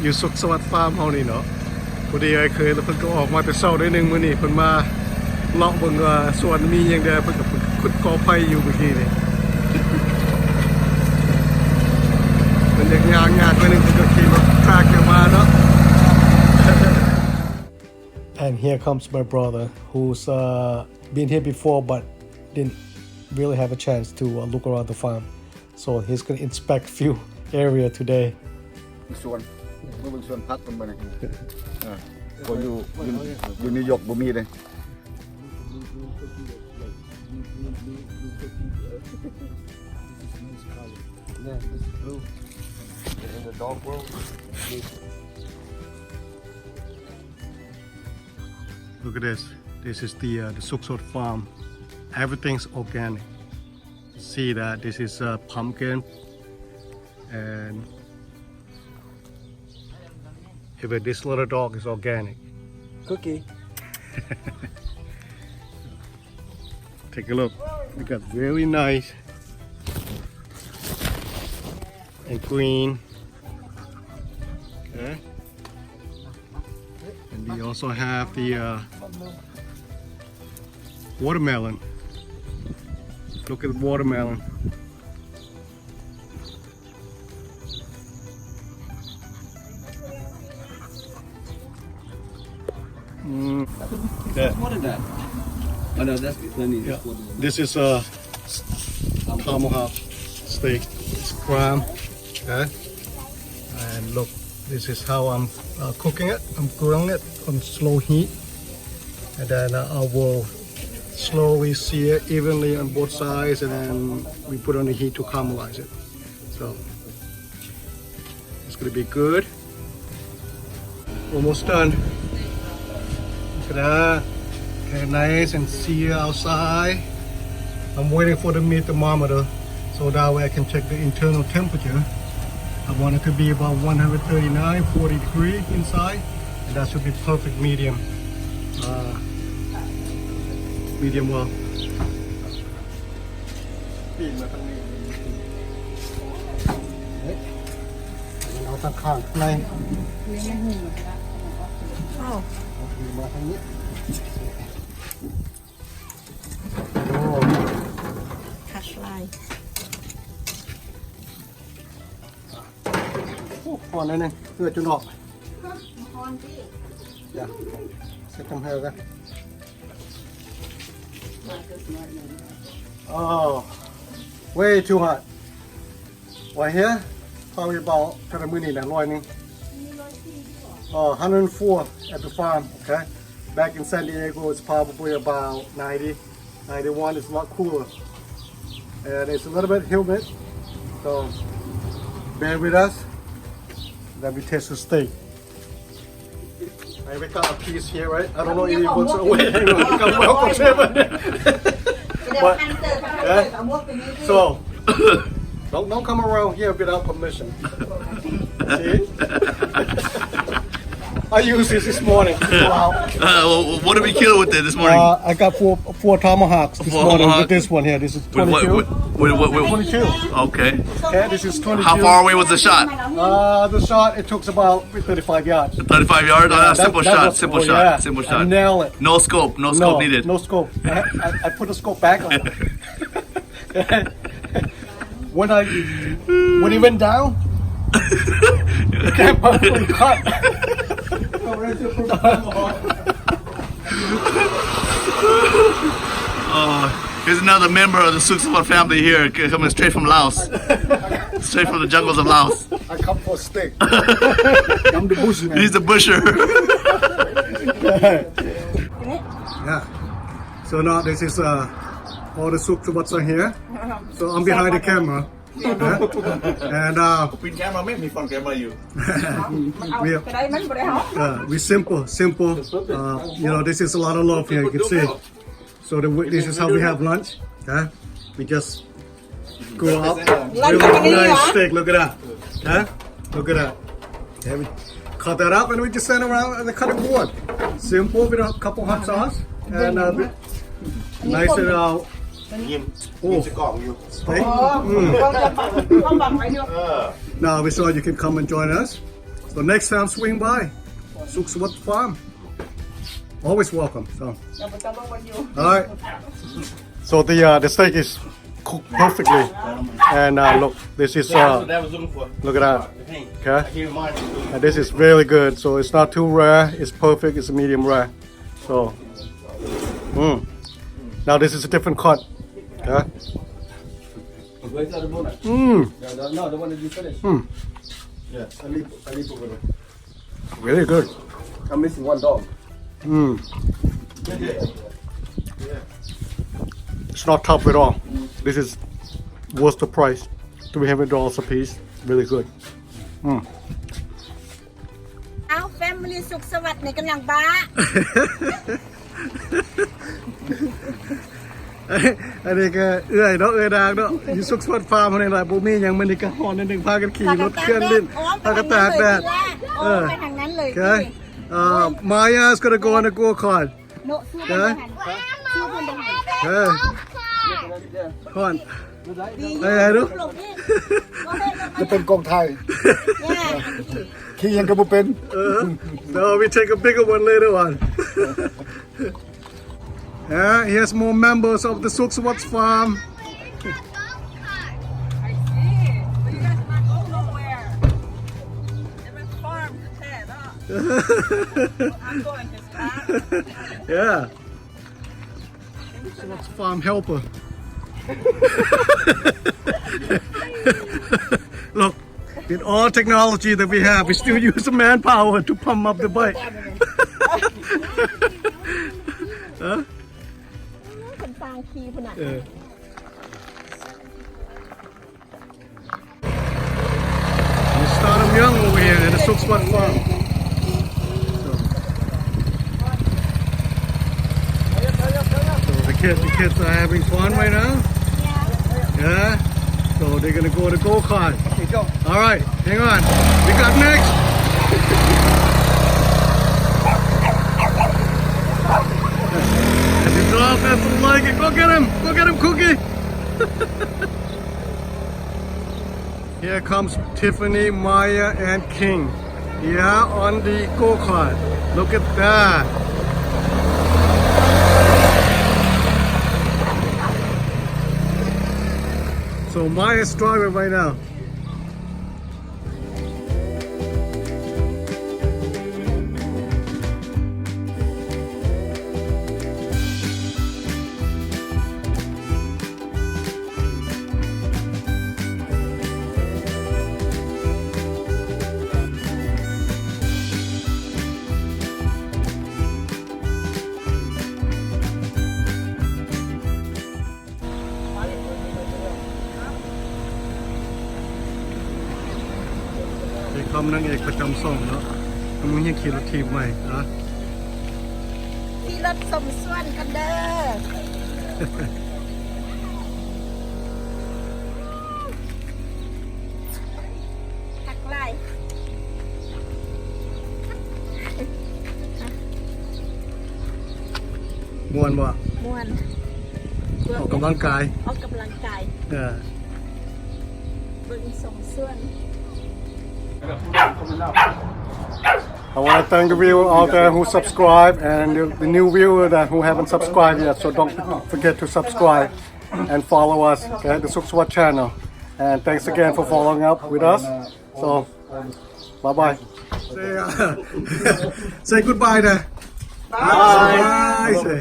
อยู่สุขสวัสดิ์ฟาร์มเฮานี่เนาะพอดีไอ้เคยแล้วเพิ่นก็ออกมาแต่เช้าได้นึงมื้อนี้เพิ่นมาเลาะเบิ่งว่าสวนมีหยังได้เพิ่นก็ขุดกอไผ่อยู่เมื่อกี้นี่เพิ่นอยากย่างๆไปนึงเพิ่นก็ขี่รถทรากกันมาเนาะ And here comes my brother who's been here before but didn't really have a chance to look around the farm. So he's going to inspect few area today. ส่วนบ่เป็นส่วนพักมันบ่ได้บ่อยู่นิวยอร์กบ่มีเลย Look at this. This is the Souksavath farm. Everything's organic. See that this is pumpkin and even this little dog is organic. Cookie. Take a look. We got very nice and green. Okay. And we also have the watermelon. Look at the watermelon. Yeah. More than that. Oh no, that's plenty. Yeah. This is a tomahawk steak. It's prime. Okay. And look, this is how I'm cooking it. I'm grilling it on slow heat. And then I will slowly sear it evenly on both sides, and then we put on the heat to caramelize it. So it's gonna be good. Almost done. Look at that. Okay, nice and sear outside. I'm waiting for the meat thermometer so that way I can check the internal temperature. I want it to be about 139, 40 degrees inside, and that should be perfect medium. Medium well. ปีนมาทางนี้เอาทางข้างในเอาปีนมาทางนี้โอ้ Cash line. พอแล้วนึงเพื่อจุดออกอย่าเสร็จทำให้กัน Oh, way too hot. Right here, probably about 100 minutes and 104 at the farm. Okay, back in San Diego, it's probably about 90, 91. It's a lot cooler, and it's a little bit humid. So bear with us. Then we taste the steak. We got a piece here, right? I don't know if it was away. Come welcome, Trevor. But, yeah. So, don't come around here without permission. See? I used this morning. Wow. What did we kill with it this morning? I got four tomahawks this morning with this one here. This is 22. 22. Okay. Okay, this is 22. How far away was the shot? The shot, it took about 35 yards. 35 yards? Simple shot. Simple oh, shot. Yeah. Simple shot. I nailed it. No scope. No scope needed. No scope. I put the scope back on. When he went down, the camp perfectly cut. Here's another member of the Souksavath family here, coming straight from Laos. Straight from the jungles of Laos. I come for a steak. I'm the bushman. He's the busher. Yeah. So now this is all the Souksavaths are here. So I'm behind the camera. And Pin camera ไม่มี front camera อยู่ we simple. You know, this is a lot of love here. You can see. So this is how we have lunch. Okay? We just go up. Really nice steak. Look at that. Okay? Look at that. Okay, we cut that up and we just send around and cut it board. Simple with a couple hot sauce and nice and oh, steak. Now we saw you can come and join us. So next time swing by Souksavath Farm. Always welcome. So. All right. So the steak is cooked perfectly, and look, this is look at that. Okay, and this is really good. So it's not too rare. It's perfect. It's medium rare. So, now this is a different cut. Okay. Where's the other bone? No, the one that you finished. Yeah, I leave over there. Really good. I'm missing one dog. It's not tough at all. This is worth the price. $300 a piece. Really good. เอา family สุขสวัสดิ์ในกำลังบ้า อันนี้ก็เอื้อยเนาะเอื้อยดางเนาะอยู่สุขสวัสดิ์ฟาร์มเฮานี่ล่ะบ่มีหยังมันนี่ก็ฮ้อนนิดนึงพากันขี่รถเครื่องเล่นพากันตากแดด ไปทางนั้นเลย Okay. Maya is going to go on a go-kart. โนสู้คนหันสู้คนหัน Okay. Come on. ดี Hey, Adu. หลบนี่ จะเป็นกองไทย เนี่ย ขี่ยังก็บ่เป็น No, we take a bigger one later on. Yeah, here's more members of the Souksavath farm. Yeah. Souksavath farm helper. Look, with all technology that we have, we still use the manpower to pump up the bike. คนฟางคีพนัก We start them young over here at the Souksavath farm. So the kids are having fun right now. Yeah. So they're gonna go to go-kart. All right, hang on. We got next. And the dog doesn't like it. Go get him. Go get him, Cookie. Here comes Tiffany, Maya, and King. Yeah, on the go-kart. Look at that. So Maya's driving right now. They come นางเอกประจำส่งเนาะมึงยังขี่รถทีมใหม่นะ ที่รถสมส่วนกันเด้อทักไล่ ม่วนบ่ ม่วน ออกกำลังกาย ออกกำลังกาย เออ เบิ่งสมส่วน I want to thank the viewer out there who subscribe and the new viewer that who haven't subscribed yet. So don't forget to subscribe and follow us at the Souksavath channel. And thanks again for following up with us. So bye bye. Say goodbye there. Bye. Say.